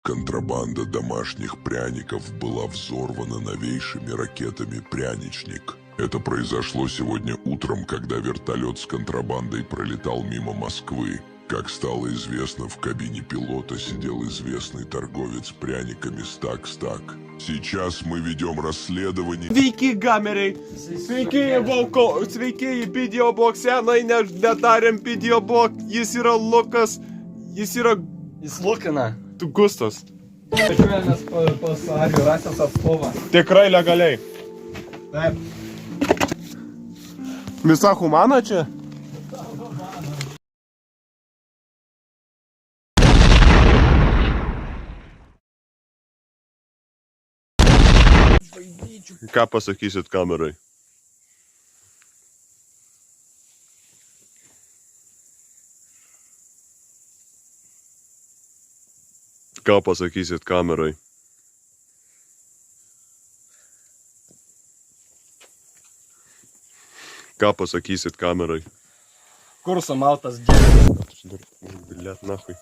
Контрабанда домашних пряников была взорвана новейшими ракетами «Пряничник». Это произошло сегодня утром, когда вертолет с контрабандой пролетал мимо Москвы. Как стало известно, в кабине пилота сидел известный торговец пряниками Стак-Стак. Сейчас мы ведем расследование. Sveiki, gameriai! Sveiki, į videoblog senai, nedarėm videoblog, jis yra Lukas, jis yra Jis Lukina. tu Gustas. Važiuojamės pas Arijų rasės atstovą. Tikrai legaliai. Taip. Visa humana čia? Ką pasakysit kamerai? Ką pasakysit kamerai? Ką pasakysit kamerai? Kur sumaltas dėlis? Блядь, нахуй.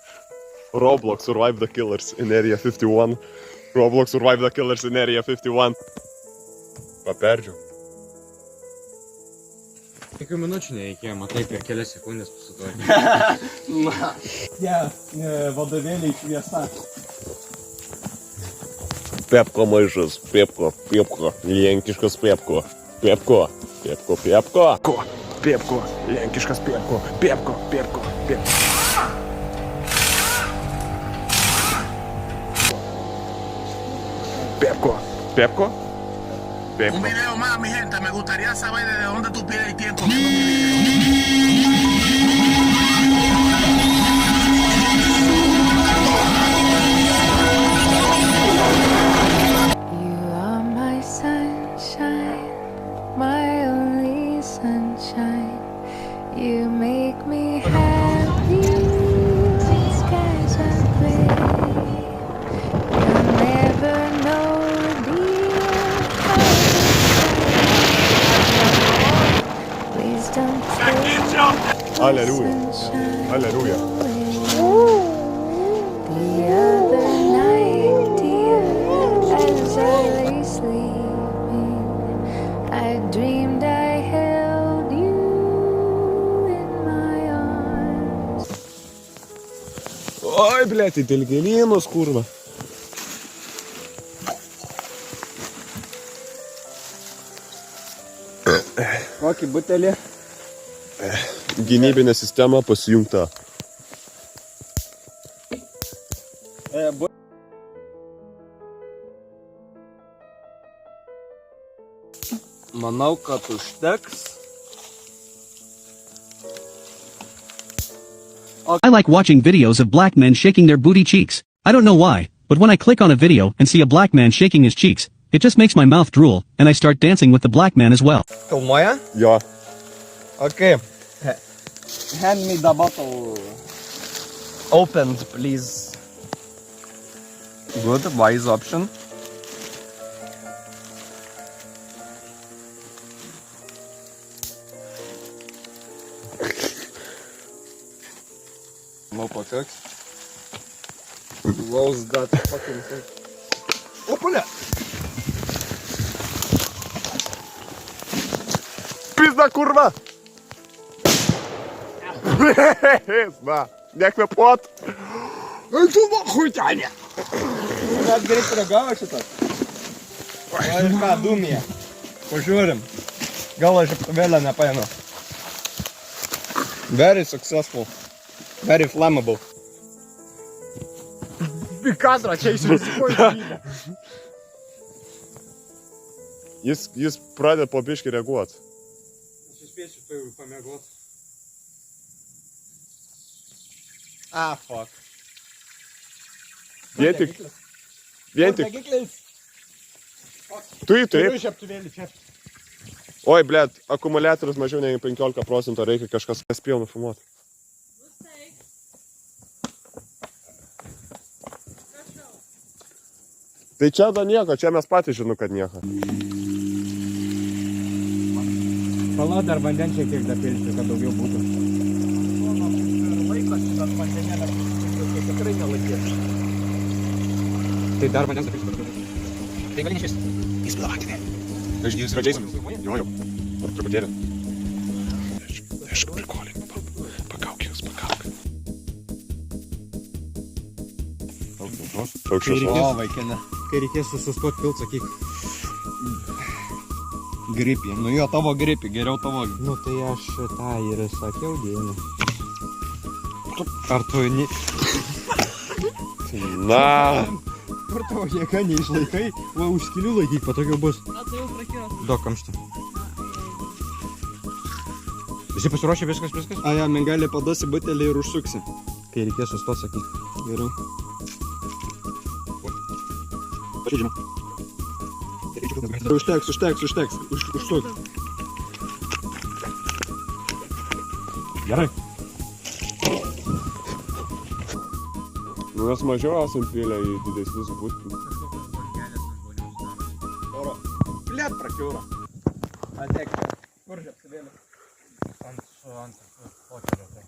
Roblox survive the killers in area 51. Roblox survive the killers in area 51. Paperdžiau. Tokių minučių nereikėjo, matai, per kelias sekundės pasitvarkė. Vadovėliai šviesa. Pepko maišas, Pepko, lenkiškas Pepko. Pepko, lenkiškas Pepko. Pepko? Un video más, mi gente. Me gustaría saber desde dónde tú pierdes tiempo viendo mi video. You are my sunshine, my only sunshine. You make me happy when skies are gray. You'll never know, dear, please don't take Halleluja. sunshine Halleluja. away. The other night, dear, as I lay sleeping, I dreamed I held you in my arms. Oi, блядь, į dilgėlynus, kurva. Kokį butelį? Gynybinė sistema pasijungta. Manau, kad užteks. I like watching videos of black men shaking their booty cheeks. I don't know why, but when I click on a video and see a black man shaking his cheeks, it just makes my mouth drool, and I start dancing with the black man as well. Filmuoja? Jo. Okay. Hand me the bottle. Opened, please. Good, wise option. No pakaks. Close that fucking thing. Опаля! Pizda, kurva! Pizda, nekvėpuot! Tu nahui ten! Net greit reagavo šitas. Gal ir ką, dūmija. Pažiūrim. Gal aš vėlę nepaėmiau. Very successful. Very flammable. Kadrą čia įsisikoju. Jis pradeda po biškį reaguot. Aš spėsiu tai pamiegot. Ah, fuck. Vien tik... Degiklis. Tu jį taip. Žiaptuvėlį čia. Oi, blėt, akumuliatorius mažiau negu 15%, reikia kažkas spėjo nufilmuoti. Tai čia da nieko, čia mes patys žinu, kad nieko. Pala dar vandens šiek tiek dapilti, kad daugiau būtų. Laikas, kad vandenėlė tikrai nelaikės. Tai dar vandens apipsiu. Tai gali nešvis. Jis yra Jason. Jo. Ar truputėlį. Aš prikolinu. Pagauk jūs, pagauk. Aukščios. O, vaikina. Kai reikės sustot pilt, sakyk. Gripį. Nu jo, tavo gripį, geriau tavo. Nu tai aš tą ir sakiau, Dienį. Ar tu ne... Na. Kur tavo jėga neišlaikai, va už skilių laikyk, patogiau bus. Duok kamštį. Visi pasiruošę, viskas? A, ja, man gali paduosi butelį ir užsuksi. Kai reikės sustot, sakyk. Geriau. Pažydžiam. Užteks. Užsuk. Gerai. Nu mes mažiau esam pylę į didesnius būtų. Oro. Blet, prakiūro. Atek. Kur žiapsivėlė? Ant pokerio tai.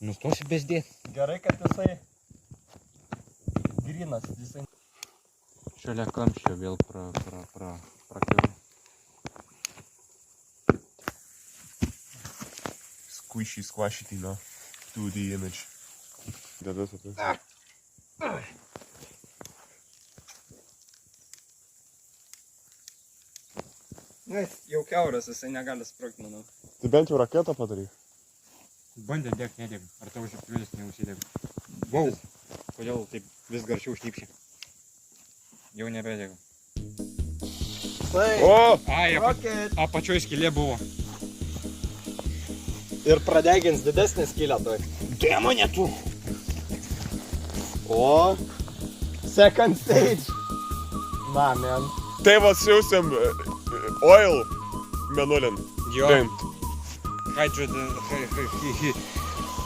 Nustosi bezdėt. Gerai, kad jisai grynas. Jisai... Šalia kamščio vėl prakiūro. Squashy, you know, to the image. That's what it is. Na, jau kiauras, jisai negali sprogti, manau. Tai bent jau raketą padaryk. Bandė dėk, nedėk. Ar tavo žiūrėlis neužsidėk? Wow! Kodėl taip vis garčiau šnypšė? Jau nebedėk. O! Ai, Rocket! apačioj skylė buvo. Ir pradegins didesnį skylę toj. Demonė tu! O! Second stage! Na, man. Tai va siūsim oil menulin. Jo. Paint. Hydrogen...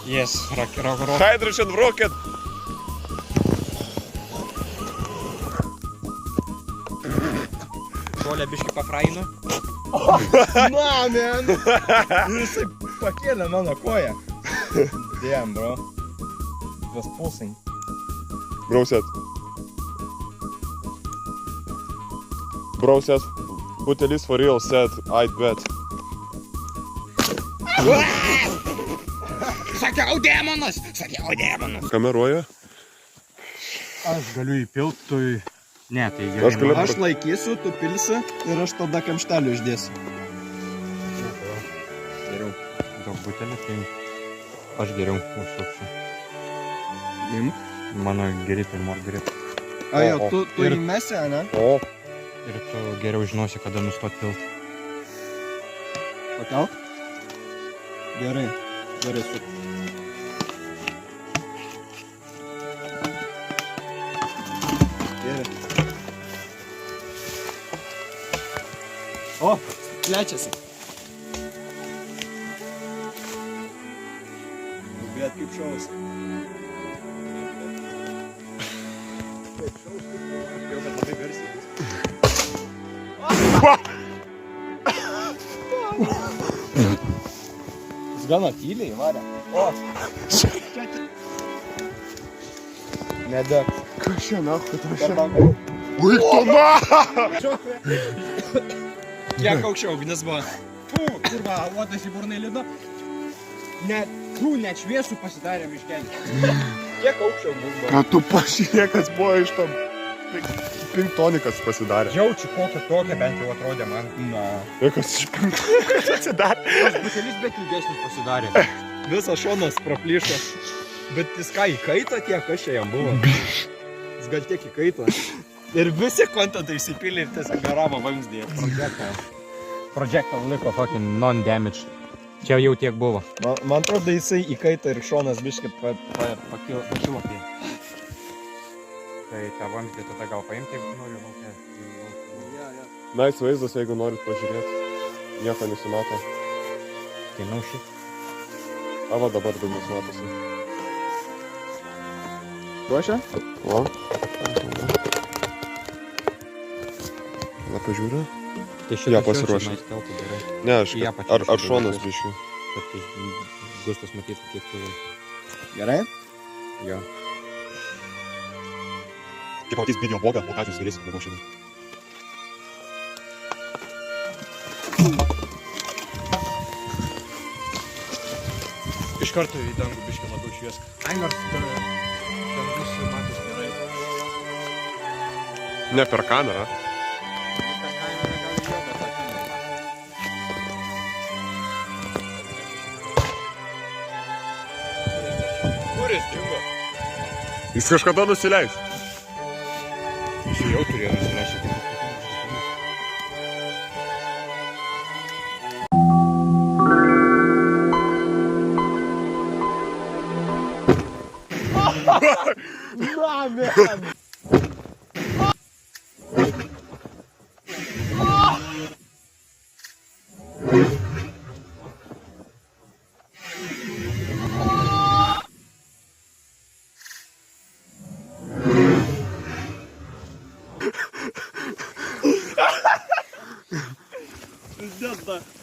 Yes, rocket. Hydrogen rocket. Šolė biškį pafrainu. Na, man! Jisai pakėlė mano koją. Damn, bro. It was pulsing. Bro says, butelis for real said, I'd bet. Sakiau demonas! Kameruoja? Aš galiu įpiltui... Ne, tai Aš gerai. galiu- Aš laikysiu, tu pilsi ir aš tada kamštelių išdėsiu. Geriau. Daug butelį, tai aš geriau užsuksiu. Imk. Mano grip ir mor grip. A, jo, tu Ir- įmesi, ne? O, Ir tu geriau žinosi, kada nustot pilt. Pakelk. Gerai. Gerai, su. Gerai. O, plečiasi. Bet kaip šaus. jau bet labai garsiai. Jis gana tyliai varė. O! Nedeg. Kas čia nahui, tu Per daug. Uik tu na! Kiek aukščiau ugnis buvo? Fū, kurva, uodas į burnai lido. Net šviesų pasidarė miškelį. Kiek aukščiau buvo? Ką tu pažiūrėk, kas buvo iš tam pinktonikas pasidarė. Jaučiu kokią tokią bent jau atrodė man. Na. Kas iš pinktonikas atsidarė? Tas butelis bet ilgesnis pasidarė. Visas šonas praplyšo. Bet jis ką, įkaito tiek, kas čia jam buvo? Jis gal tiek įkaito. Ir visi kontentai įsipilė ir tiesiog garavo vamzdėje. Projectile liko fucking non-damage. Čia jau tiek buvo. Man atrodo, jisai įkaito ir šonas biškai pakilo prie. Tai tą vamzdį tada gal paimti, jeigu noriu laukia. Nice vaizdas, jeigu norit pažiūrėti. Nieko nesimato. Tai nauši. Ava dabar daugiau matosi. Ruošia? O. Na, pažiūrė. Tai Jo, pasiruošę. Ne, aš... Į apačią Ar biškį šonas daugiau. biškiu? Kad Gustas matytų, kiek tu... Gerai? Jo. Kai pamatys video blogą, montažus darysim daugiau šiandien. Iš karto į dangų biškį labiau šviesk. Ai, nors dangus matos gerai. Ne per kamerą. Kur jis dingo? Jis kažkada nusileis. Jis jau turėjo nusileisti.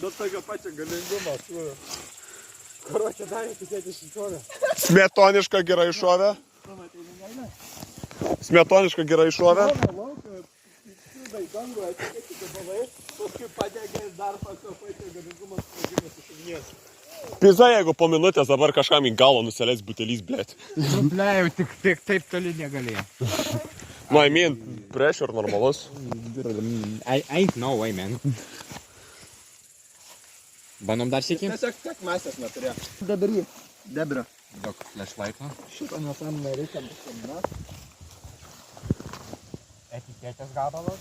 До того pačio galingumo. Karočią darė tikėti šitolę. Smetoniška gerai šovė. Smetoniška gerai šovė. Skirda į dangų, atikėti gabalai, paskui padegė dar pačio galingumo sprogimas iš ugnies. Pizza, jeigu po minutės dabar kažkam į galą nusileis butelys, blėt. Nuplėjau, tik taip toli negalėjo. No, I mean, pressure normalus. I ain't no way, man. Bandom dar sėki? Tiesiog tiek masės neturėjo. Debra. Daug flashlight'o. Šito nesąmonę reikia nusimna. Etiketės gabalas.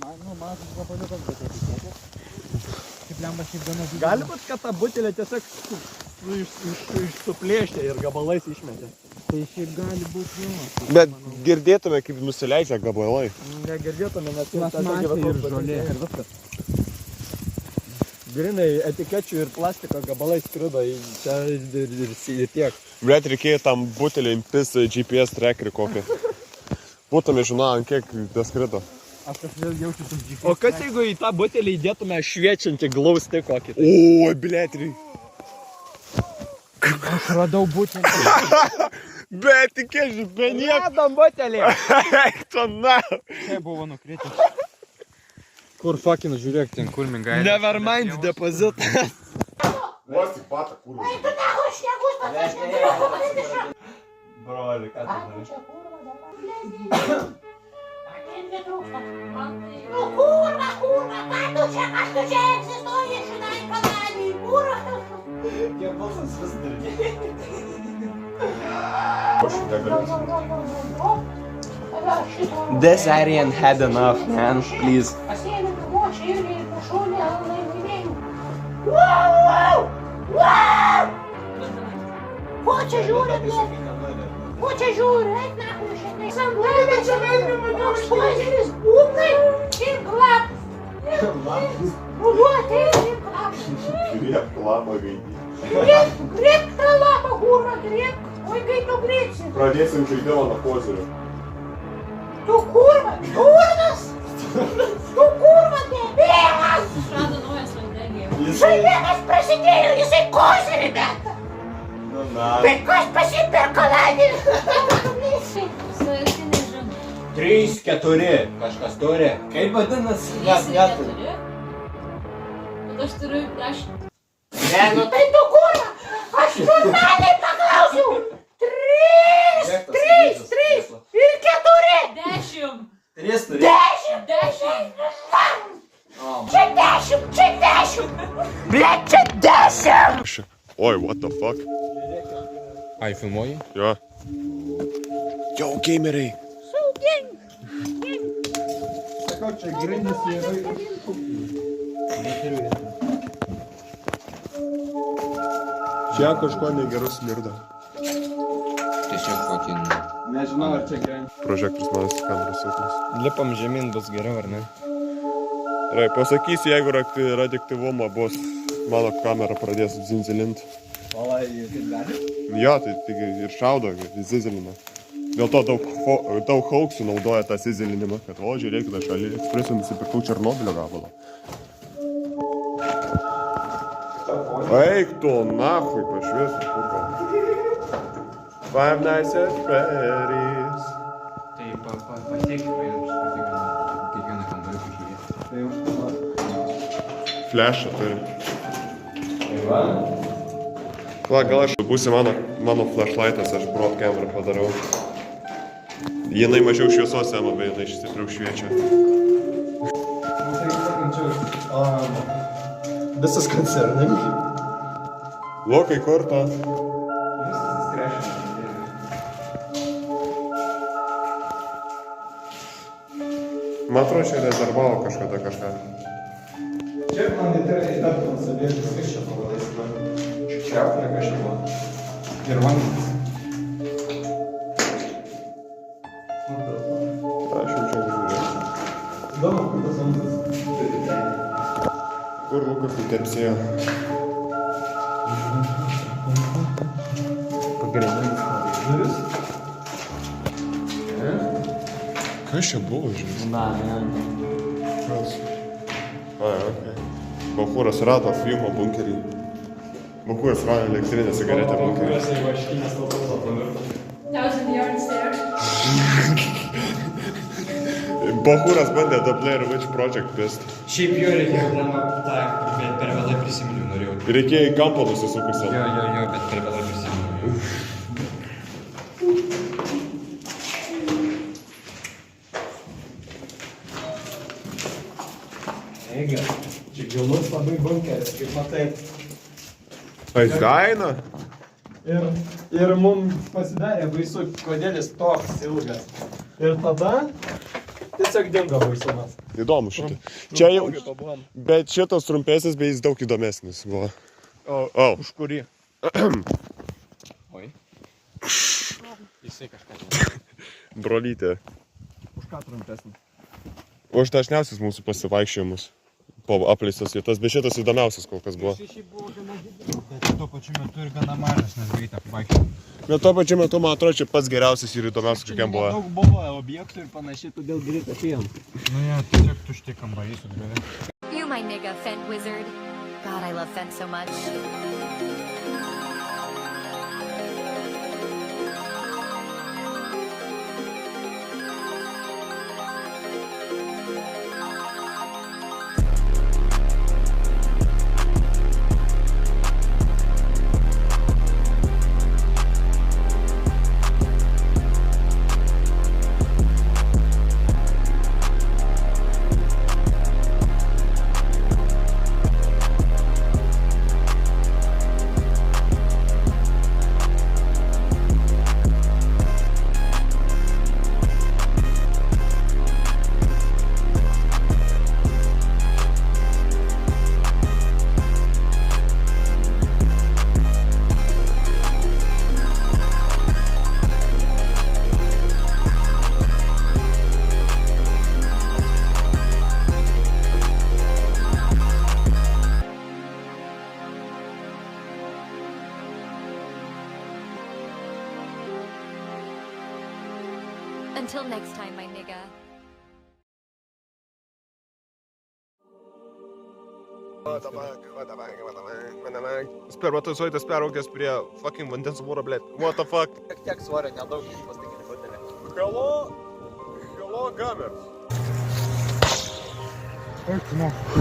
Mažas gabaliukas, bet etiketės. Kaip lemba šiaip gana didelis. Gali būt, kad tą butelę tiesiog suplėšė ir gabalais išmetė. Tai šiaip gali būti jo. Bet girdėtume, kaip nusileidžia gabalai. Negirdėtume, nes Plastmasė ir žolė. Ir viskas. Grinai etikečių ir plastiko gabalai skrido į čia ir tiek. Blėt, reikėjo tam butelį impis GPS trackerį kokį. Būtume žinoję, ant kiek daskrido. Aš kažkaip jaučiu tas GPS. O kas jeigu į tą butelį įdėtume šviečiantį glausti kokį? O, blėt, Aš radau butelį. bet tikėžiu, be nieko. Radom butelį! Eik to na. Čia buvo nukritęs. Kur fucking žiūrėk ten, kur mingai. Never mind deposit. Vos tik patą kurvą. Broli, ką tu darai? Nu kurva, ką tu čia egzistuoji šitai kaladį, kurva. Kiek balsas vis dirgi. This Aryan had enough, man, please. Pasiėmė kamočią ir pašūnė laimėjimų. Wow! Ko čia žiūri, blė? Ko čia žiūri? Eik nahui šiandien. Samdavė čia veidrimą toks požiūris, būgnai ir klapas. Ruduoti ir klapas. Grieb klapą gaidį. Grieb tą lapą, hurra, grieb. Oi, kai tu griebsi. Pradėsim žaidimą nuo požiūrių. Tu kurva, durnas! Tu kurva, debėlas! Išrado naujas vandenį. Žaidimas prasidėjo, jisai kozirį meta! Bet kas pasiperka ladį? Sąjunginė žinoma. 3, 4, kažkas turi. Kaip vadinasi? Net. Neturi. Bet aš turiu 10. Ne, nu tai tu kurva! Aš žurnaliai paklausiau! 3 ir 4! 10. 3 turi. 10! 10. Čia 10! Blet, čia 10! Oi, what the fuck? Ai, filmuoji? Jo. Jau, gameriai. Sakau, čia grinis yra ir neturiu vietą. Čia kažko negeru smirda. Tiesiog fucking. Nežinau, ar čia gerai. Prožektorius manas kameros silpnas. Lipam žemyn bus geriau, ar ne? Gerai, pasakysi, jeigu radioaktyvumo bus, mano kamera pradės zinzilint. Palai, kaip gali? Jo, tai ir šaudo, zizilina. Dėl to daug hauksų naudoja tą zizilinimą, kad, o, žiūrėkite, aš AliExpress'u nusipirkau Černobylio gabalą. Eik tu, nahui, pašviesiu, kur gal. Five Nights at Freddy's. Tai pasiekti kiekvieną kambarį pažiūrėti. Flashą turi. Va, gal aš būsi mano flashlightas, aš broad camera padarau. Jinai mažiau šviesos ema, bet jinai stipriau šviečia. This is concerning. Lokai kortą. Man atrodo, čia rezervavo kažkada kažką. Čia man įtartinas abiežas, kas čia pavadaisime. Šiaplė kažkaip. Ir vandens. Aš jau čia nežiūrėsiu. Įdomu, kur tas vandens. Kur Lukas įtepsėjo? Pagrindinis duris. Kas čia buvo, žinai? Na, ne. Kas? Ai, okei. Bachūras rado filmo bunkerį. Bachūras rado elektrinę cigaretę bunkerį. Thousand yards there. Bachūras bandė The Blair Witch Project pist. Šiaip jo reikėjo vieną tą, bet per vėlai prisiminiau norėjau. Reikėjo į kampą nusisukusiam. Jo, bet per vėlai prisiminiau. Eiga, čia gilus labai bunkeris, kaip matai. Ai, gaina? Ir mums pasidarė baisu, kodėl jis toks ilgas. Ir tada tiesiog dingo baisumas. Įdomu šitą. Čia jau, bet šitas trumpesnis, bet jis daug įdomesnis buvo. O. Už kurį? Oi. Jisai kažką. Brolytė. Už ką trumpesnį? Už dažniausius mūsų pasivaikščiojimus. Po apleistas vietas, bet šitas įdomiausias kol kas buvo. Šiaip buvo gana didelis, bet tuo pačiu metu ir gana mažas, nes greitą pavaikščiau. Bet tuo pačiu metu, man atrodo, čia pats geriausias ir įdomiausias, kokiam buvo. Daug buvo objektų ir panašiai, todėl greit atėjom. Nu jo, tiesiog tušti kambariai su griovė. You my nigga, Fent Wizard. God, I love Fent so much. Until next time, my nigga. Spermatozoidas peraugęs prie fucking vandens mūro, blėt. What the fuck? Tiek svorio, nedaug iš plastikinį butelį. Hello, gamers.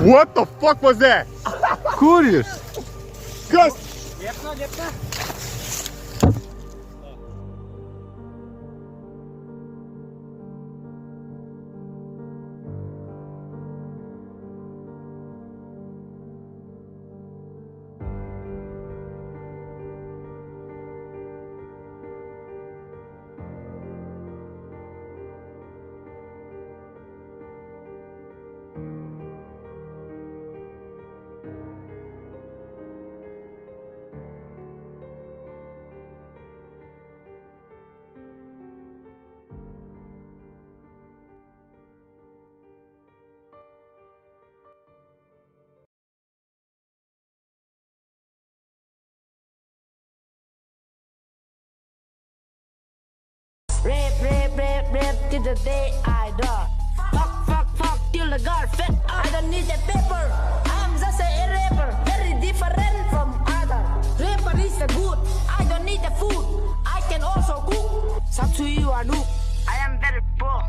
What the fuck was that? Kur jis? Kas? Liepna. Rap till the day I die. Fuck till the God fed. I don't need the paper. I'm just a rapper, very different from other. Rapper is the good. I don't need the food. I can also you are noob. I am very poor.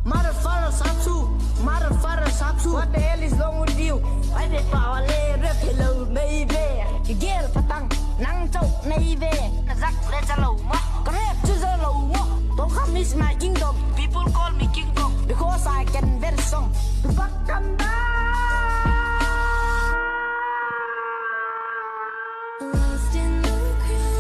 Motherfucker, Sapsu. What the hell is wrong with you? I did power lay rip hello, maybe. You get a patang, nang choke, maybe. Zach, let's allow what? Grab to the low. Don't come miss my kingdom. People call me King Kong because I can very strong.